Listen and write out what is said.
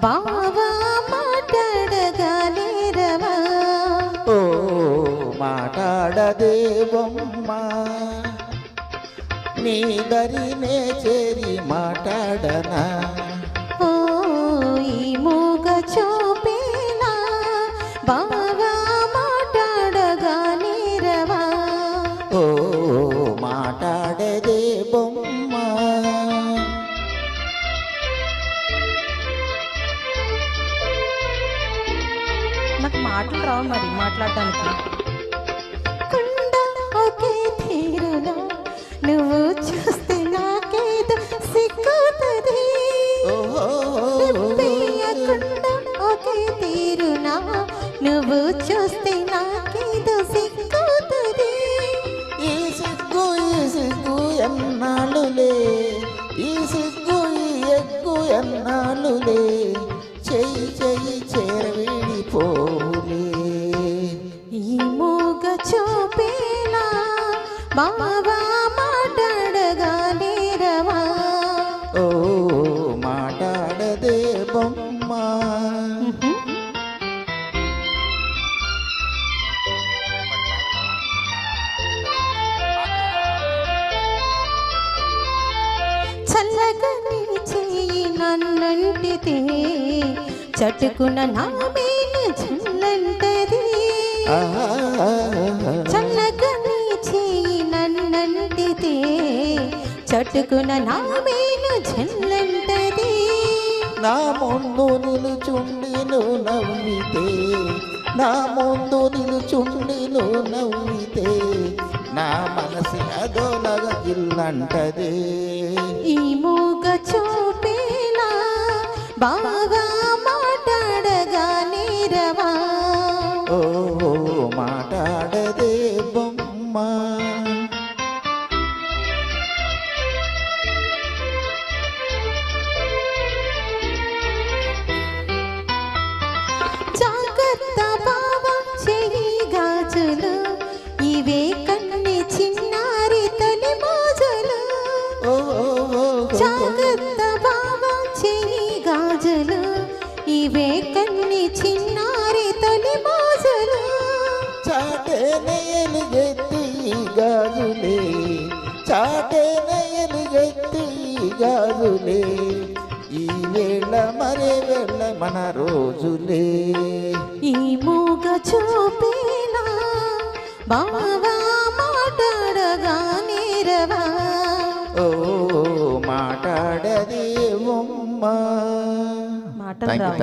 బావా మాట్లాడగానేరవా ఓ మాట్లాడదే బొమ్మ నీ దరినే చేరి మాట్లాడనా ఓ ఈ మూగ చూపేలా బావా మాట్లాడగానేరవా ఓ మాట్లాడదే బొమ్మ నాకు మాటలు రావు మరి మాట్లాడటానికి కుండ ఒకే తీరులో నువ్వు చూస్తే నాకేదో సిగ్గుతుంది కుండ ఒకే తీరునా నువ్వు చూస్తే నాకేదో సిగ్గుతుంది ఈ సిగ్గు ఎన్నాళ్ళులే ఈ సిగ్గు ఈ ఎగ్గు ఎన్నాళ్ళులే చెయ్యి చెయ్యి చేరవిడిపోలే ఈ మూగ చూపేలా బావా మాట్లాడగానేరవా ఓ మాట్లాడదే బొమ్మ చల్లగా నీ చెయ్యి నన్నంటితే చటుకున నా మేలు చల్లంటది చల్లగా నీ చెయ్యి నన్నంటితే చటుకున నా మేలు చల్లంటది నా ముందు నిలుచుండి నువ్వు నవ్వితే నా ముందు నిలుచుండి నువ్వు నవ్వితే నా మనసు అదోలగా గిల్లంటదే ఈ మూగ చూపేలా బాగా మాట్లాడగానేరవా ఓ మాట్లాడదే బొమ్మ జాగ్రత్త బావా చెయ్యి గాజులు ఇవే కన్ని చిన్నారి తలి మోజులు జాగ్రత్త బావా చెయ్యి గాజులు ఇవే కన్ని చిన్నారి తలి మోజులు చాటేనే ఎలుగెత్తి గాజులే చాటేనే ఎలుగెత్తి గాజులే ఈ వేళ మరే వేళ మన రోజులే ఈ మూగ చూపేలా బావా మాట్లాడగానేరవా ఓ మాట్లాడదే బొమ్మ మాటలు రావు.